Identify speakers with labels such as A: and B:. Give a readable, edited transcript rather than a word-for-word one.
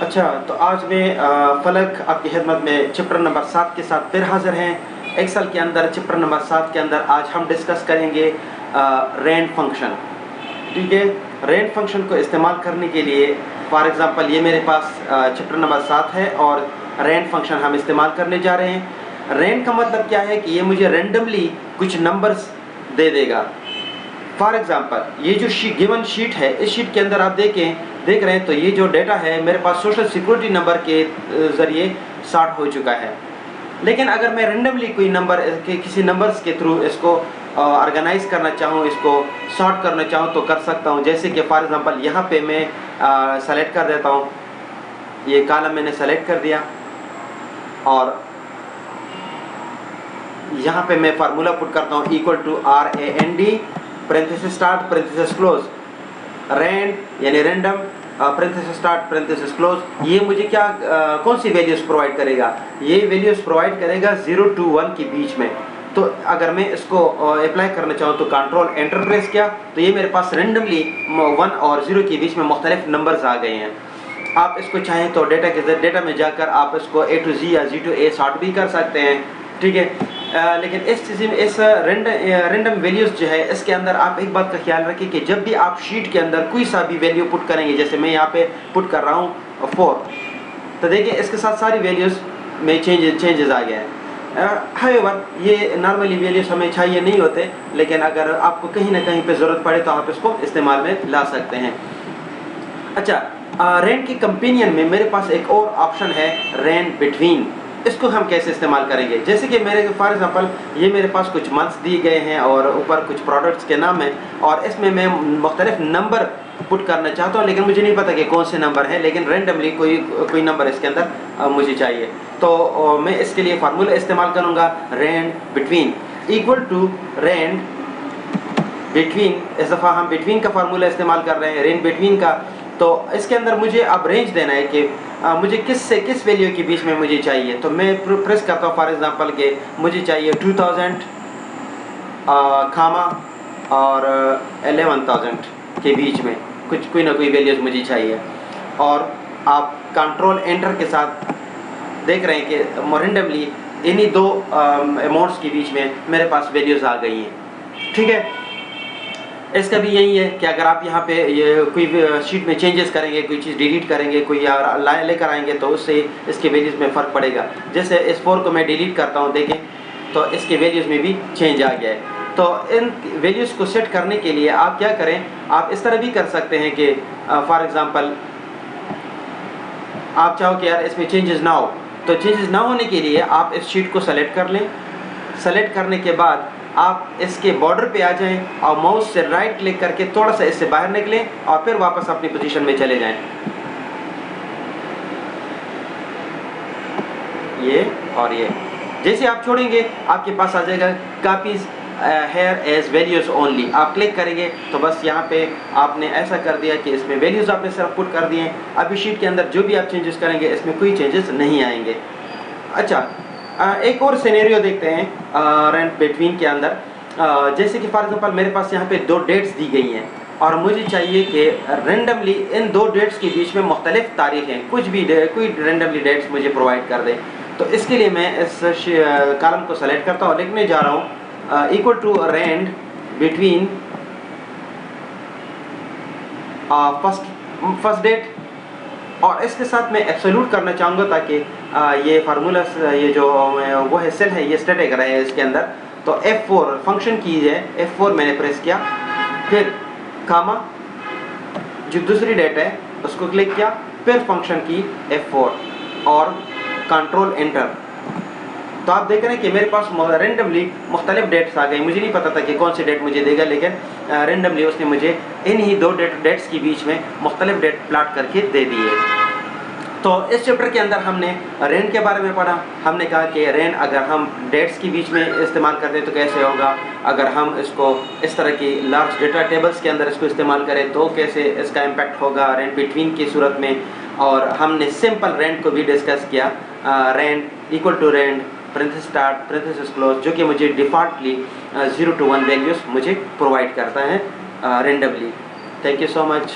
A: अच्छा, तो आज मैं फलक आपकी खिदमत में चैप्टर नंबर 7 के साथ फिर हाज़िर हैं। एक्सेल के अंदर चैप्टर नंबर 7 के अंदर आज हम डिस्कस करेंगे रेंड फंक्शन। ठीक है, रेंड फंक्शन को इस्तेमाल करने के लिए फॉर एग्ज़ाम्पल ये मेरे पास चैप्टर नंबर 7 है और रेंड फंक्शन हम इस्तेमाल करने जा रहे हैं। रेंड का मतलब क्या है कि ये मुझे रेंडमली कुछ नंबर्स दे देगा। फॉर एग्ज़ाम्पल ये जो गिवन शीट है, इस शीट के अंदर आप देख रहे हैं तो ये जो डेटा है मेरे पास सोशल सिक्योरिटी नंबर के ज़रिए सॉर्ट हो चुका है। लेकिन अगर मैं रेंडमली कोई नंबर के किसी नंबर्स के थ्रू इसको ऑर्गेनाइज करना चाहूँ, इसको सॉर्ट करना चाहूँ तो कर सकता हूँ। जैसे कि फॉर एग्ज़ाम्पल यहाँ पे मैं सेलेक्ट कर देता हूँ, ये कॉलम मैंने सेलेक्ट कर दिया और यहाँ पे मैं फार्मूला पुट करता हूँ equal to RAND parenthesis start parenthesis close, rand यानी random parenthesis start parenthesis close. ये मुझे क्या कौन सी वैल्यूज प्रोवाइड करेगा? ये वैल्यूज प्रोवाइड करेगा 0 to 1 के बीच में। तो अगर मैं इसको अप्लाई करना चाहूँ तो कंट्रोल एंटर प्रेस किया तो ये मेरे पास रेंडमली 1 और 0 के बीच में मुख्तलिफ नंबर्स आ गए हैं। आप इसको चाहें तो डेटा में जाकर आप इसको A to Z या Z to A सॉर्ट भी कर सकते हैं। ठीक है, लेकिन इस चीज़ में इस रेंडम वैल्यूज़ जो है इसके अंदर आप एक बात का ख्याल रखें कि जब भी आप शीट के अंदर कोई सा भी वैल्यू पुट करेंगे, जैसे मैं यहाँ पे पुट कर रहा हूँ 4, तो देखिए इसके साथ सारी वैल्यूज़ में चेंजेस आ गए हैं। हाउएवर ये नॉर्मली वैल्यूज़ हमें चाहिए नहीं होते, लेकिन अगर आपको कहीं ना कहीं पे ज़रूरत पड़े तो आप इसको इस्तेमाल में ला सकते हैं। अच्छा, रेंड की कंपेनियन में मेरे पास एक और ऑप्शन है रेंड बिटवीन। इसको हम कैसे इस्तेमाल करेंगे? जैसे कि मेरे फॉर एग्जांपल ये मेरे पास कुछ मंथ्स दिए गए हैं और ऊपर कुछ प्रोडक्ट्स के नाम हैं और इसमें मैं मुख्तलिफ नंबर पुट करना चाहता हूँ, लेकिन मुझे नहीं पता कि कौन से नंबर है, लेकिन रेंडमली कोई नंबर इसके अंदर मुझे चाहिए। तो मैं इसके लिए फार्मूला इस्तेमाल करूँगा randbetween equal to red between. इस दफ़ा हम बिटवीन का फार्मूला इस्तेमाल कर रहे हैं, रेंज बिटवीन का। तो इसके अंदर मुझे अब रेंज देना है कि मुझे किस से किस वैल्यू के बीच में मुझे चाहिए। तो मैं प्रेस करता हूँ फॉर एग्जांपल के मुझे चाहिए 2000 खामा और 11,000 के बीच में कोई ना कोई वैल्यूज़ मुझे चाहिए। और आप कंट्रोल एंटर के साथ देख रहे हैं कि रेंडमली इन्हीं दो अमाउंट्स के बीच में मेरे पास वैल्यूज़ आ गई हैं। ठीक है, इसका भी यही है कि अगर आप यहाँ पे ये कोई शीट में चेंजेस करेंगे, कोई चीज़ डिलीट करेंगे, कोई लाइन लेकर आएंगे तो उससे इसके वैल्यूज़ में फ़र्क पड़ेगा। जैसे इस 4 को मैं डिलीट करता हूँ, देखें तो इसके वैल्यूज़ में भी चेंज आ गया है। तो इन वैल्यूज़ को सेट करने के लिए आप क्या करें, आप इस तरह भी कर सकते हैं कि फॉर एग्ज़ाम्पल आप चाहो कि यार इसमें चेंजेस ना हो, तो चेंजेस ना होने के लिए आप इस शीट को सेलेक्ट कर लें। सेलेक्ट करने के बाद आप इसके बॉर्डर पे आ जाएं और माउस से राइट क्लिक करके थोड़ा सा इससे बाहर निकलें और फिर वापस अपनी पोजीशन में चले जाएं। ये और ये जैसे आप छोड़ेंगे आपके पास आ जाएगा copies here as values only. आप क्लिक करेंगे तो बस यहाँ पे आपने ऐसा कर दिया कि इसमें वैल्यूज़ आपने सिर्फ पुट कर दिए। अभी शीट के अंदर जो भी आप चेंजेस करेंगे इसमें कोई चेंजेस नहीं आएंगे। अच्छा, एक और सिनेरियो देखते हैं रेंड बिटवीन के अंदर। जैसे कि फॉर एग्जांपल मेरे पास यहाँ पे 2 डेट्स दी गई हैं और मुझे चाहिए कि रेंडमली इन 2 डेट्स के बीच में मुख्तलिफ तारीखें कोई रेंडमली डेट्स मुझे प्रोवाइड कर दें। तो इसके लिए मैं इस कॉलम को सेलेक्ट करता हूँ, लिखने जा रहा हूँ equal to red between first date, और इसके साथ मैं एब्सोल्यूट करना चाहूँगा ताकि ये फार्मूला ये जो वो है सेल है ये स्टैटिक रहे इसके अंदर। तो F4 फंक्शन की है, F4 मैंने प्रेस किया, फिर कामा जो दूसरी डेट है उसको क्लिक किया, फिर फंक्शन की F4 और कंट्रोल एंटर। तो आप देख रहे हैं कि मेरे पास रेंडमली मुख्तलिफ डेट्स आ गई। मुझे नहीं पता था कि कौन सी डेट मुझे देगा, लेकिन रेंडमली उसने मुझे इन ही 2 डेट्स के बीच में मुख्तलिफ डेट प्लाट करके दे दी है। तो इस चैप्टर के अंदर हमने रेंड के बारे में पढ़ा। हमने कहा कि रेंड अगर हम डेट्स के बीच में इस्तेमाल करते हैं तो कैसे होगा, अगर हम इसको इस तरह की लार्ज डेटा टेबल्स के अंदर इसको इस्तेमाल करें तो कैसे इसका इम्पैक्ट होगा रेंड बिटवीन की सूरत में। और हमने सिंपल रेंड को भी डिस्कस किया, rand equal to rand parenthesis start parenthesis close, जो कि मुझे डिफ़ॉल्टली 0 to 1 वैल्यूज़ मुझे प्रोवाइड करता है randomly. Thank you so much.